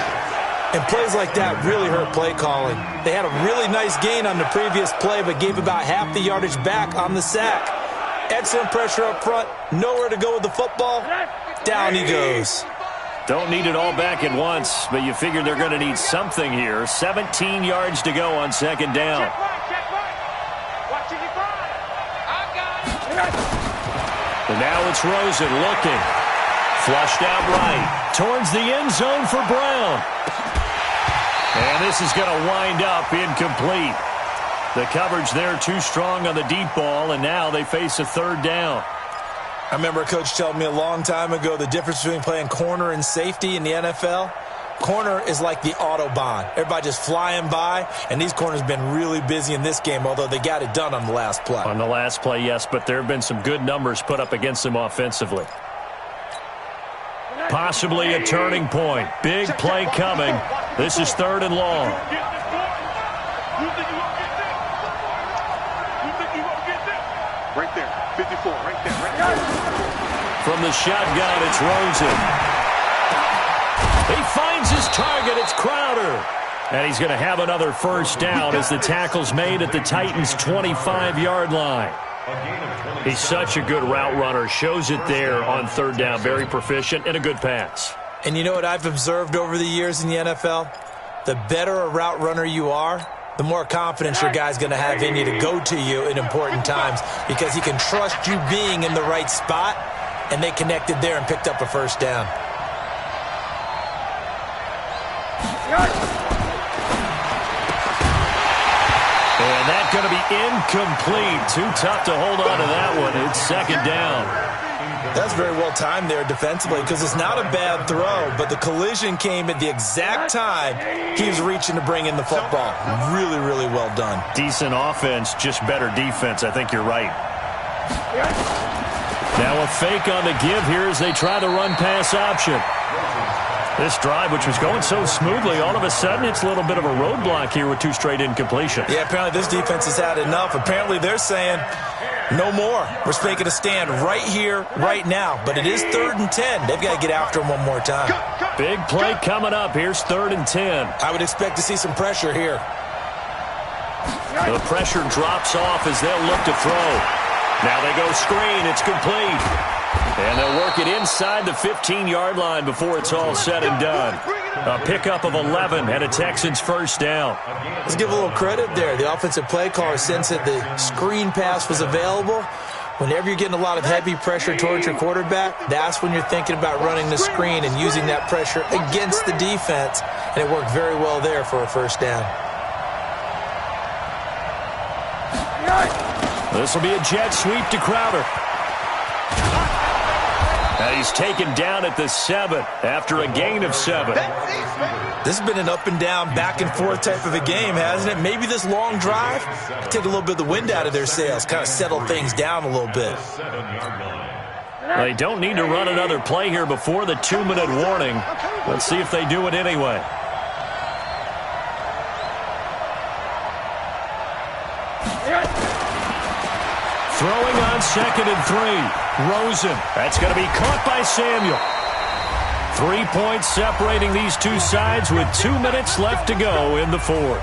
And plays like that really hurt play calling. They had a really nice gain on the previous play, but gave about half the yardage back on the sack. Excellent pressure up front. Nowhere to go with the football. Down he goes. Don't need it all back at once, but you figure they're going to need something here. 17 yards to go on second down. And now it's Rosen looking. Flushed out right. Towards the end zone for Brown. And this is going to wind up incomplete. The coverage there too strong on the deep ball, and now they face a third down. I remember a coach telling me a long time ago the difference between playing corner and safety in the NFL. Corner is like the Autobahn. Everybody just flying by, and these corners have been really busy in this game, although they got it done on the last play. On the last play, yes, but there have been some good numbers put up against them offensively. Possibly a turning point. Big play coming. This is third and long. Right there, 54, right there. From the shotgun, it's Rosen. He finds his target. It's Crowder. And he's going to have another first down as the tackle's made at the Titans' 25-yard line. He's such a good route runner. Shows it there on third down. Very proficient and a good pass. And you know what I've observed over the years in the NFL? The better a route runner you are, the more confidence your guy's going to have in you to go to you in important times, because he can trust you being in the right spot, and they connected there and picked up a first down. And that's going to be incomplete. Too tough to hold on to that one. It's second down. That's very well timed there defensively, because it's not a bad throw, but the collision came at the exact time he was reaching to bring in the football. Really, really well done. Decent offense, just better defense. I think you're right. Now a fake on the give here as they try the run-pass option. This drive, which was going so smoothly, all of a sudden it's a little bit of a roadblock here with 2 straight incompletions. Yeah, apparently this defense has had enough. Apparently they're saying, no more. We're making a stand right here, right now. But it is 3rd and 10. They've got to get after him one more time. Big play coming up. Here's 3rd and 10. I would expect to see some pressure here. The pressure drops off as they'll look to throw. Now they go screen. It's complete. And they'll work it inside the 15-yard line before it's all said and done. A pickup of 11 and a Texans first down. Let's give a little credit there. The offensive play caller sensed that the screen pass was available. Whenever you're getting a lot of heavy pressure towards your quarterback, that's when you're thinking about running the screen and using that pressure against the defense. And it worked very well there for a first down. This will be a jet sweep to Crowder. And he's taken down at the 7 after a gain of 7. This has been an up and down, back and forth type of a game, hasn't it? Maybe this long drive take a little bit of the wind out of their sails, kind of settle things down a little bit. They don't need to run another play here before the 2-minute warning. Let's see if they do it anyway. Throwing on 2nd and 3. Rosen. That's going to be caught by Samuel. 3 points separating these two sides with 2 minutes left to go in the 4th.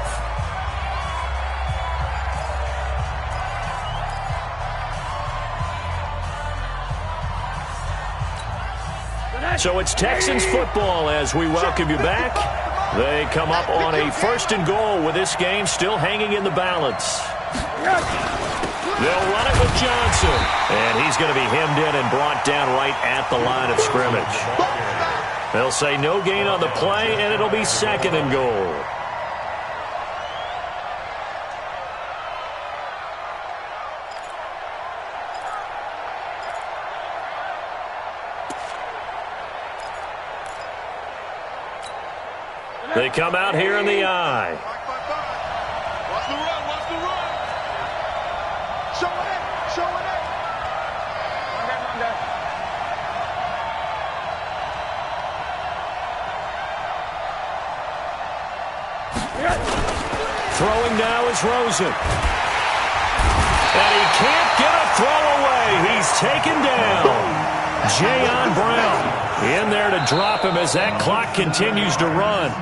So it's Texans football as we welcome you back. They come up on a 1st and goal with this game still hanging in the balance. They'll run it with Johnson. And he's going to be hemmed in and brought down right at the line of scrimmage. They'll say no gain on the play, and it'll be 2nd and goal. They come out here in the eye. Watch the run, watch the run. Show it, show it. Throwing now is Rosen. And he can't get a throw away. He's taken down. Jayon Brown in there to drop him as that clock continues to run.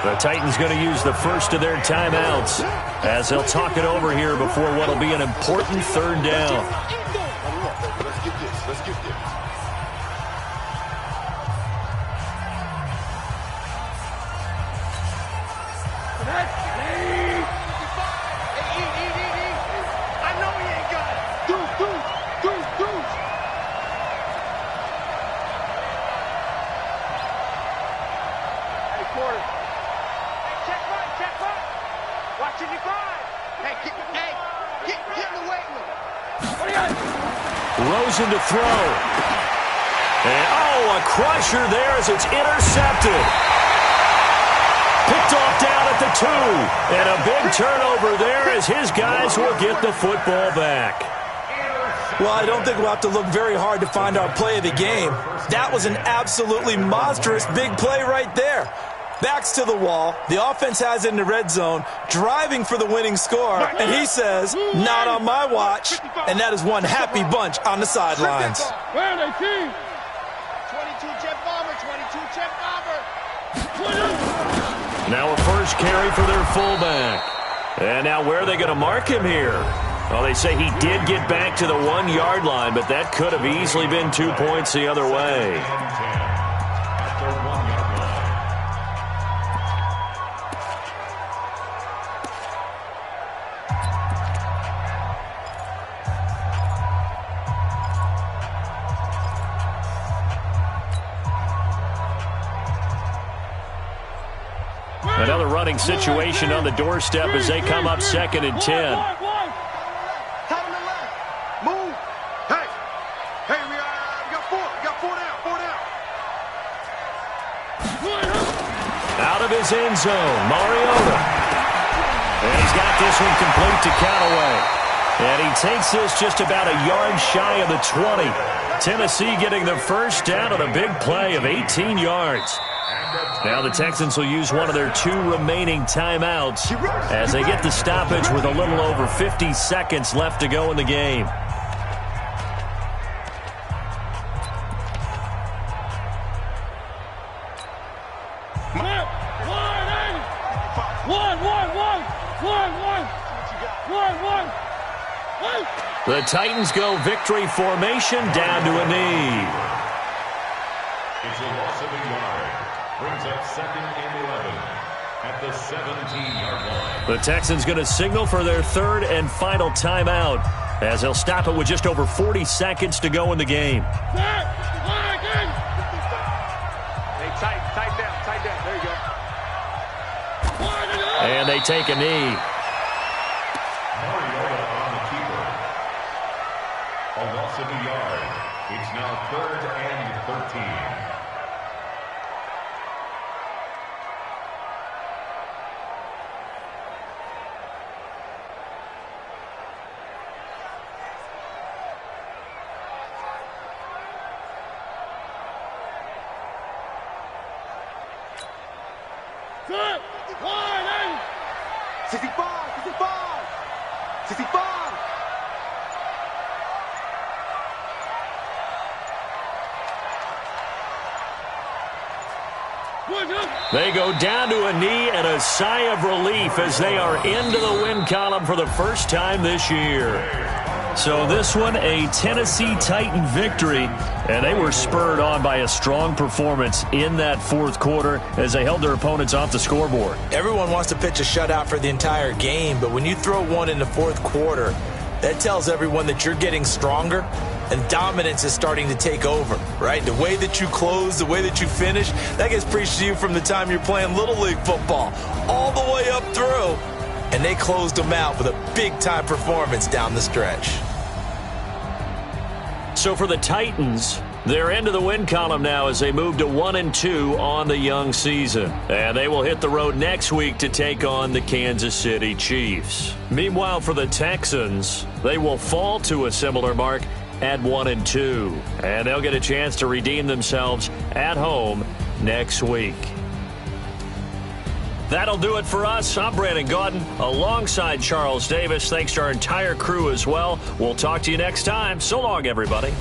The Titans going to use the first of their timeouts as they'll talk it over here before what will be an important third down. Let's get this. Let's get this. Rosen to throw. And, a crusher there as it's intercepted. Picked off down at the 2. And a big turnover there as his guys will get the football back. Well, I don't think we'll have to look very hard to find our play of the game. That was an absolutely monstrous big play right there. Backs to the wall. The offense has it in the red zone, driving for the winning score. And he says, not on my watch. And that is one happy bunch on the sidelines. Where are they, team? 22 jet bomber, 22 jet bomber. Now a first carry for their fullback. And now where are they going to mark him here? Well, they say he did get back to the 1-yard line, but that could have easily been 2 points the other way. Another running situation on the doorstep as they come up 2nd and 10. Tight on the left. Move. Hey, we got 4. We got 4 down. 4 down. Out of his end zone, Mariota. And he's got this one complete to Canale. And he takes this just about a yard shy of the 20. Tennessee getting the first down on a big play of 18 yards. Now the Texans will use one of their 2 remaining timeouts as they get the stoppage with a little over 50 seconds left to go in the game. The Titans go victory formation down to a knee. It's a loss of a yard. Brings up 2nd and 11 at the 17-yard line. The Texans going to signal for their 3rd and final timeout as they'll stop it with just over 40 seconds to go in the game. Hey, tight down. There you go. And they take a knee. Mariota on the keeper. A loss of a yard. It's now 3rd and 13. Good. 65. 65. They go down to a knee and a sigh of relief as they are into the win column for the first time this year. So this one, a Tennessee Titan victory, and they were spurred on by a strong performance in that 4th quarter as they held their opponents off the scoreboard. Everyone wants to pitch a shutout for the entire game, but when you throw one in the 4th quarter, that tells everyone that you're getting stronger and dominance is starting to take over, right? The way that you close, the way that you finish, that gets preached to you from the time you're playing Little League football all the way up through. And they closed them out with a big-time performance down the stretch. So for the Titans, They're into the win column now as they move to 1-2 on the young season. And they will hit the road next week to take on the Kansas City Chiefs. Meanwhile, for the Texans, they will fall to a similar mark at 1-2. And they'll get a chance to redeem themselves at home next week. That'll do it for us. I'm Brandon Gaudin alongside Charles Davis. Thanks to our entire crew as well. We'll talk to you next time. So long, everybody.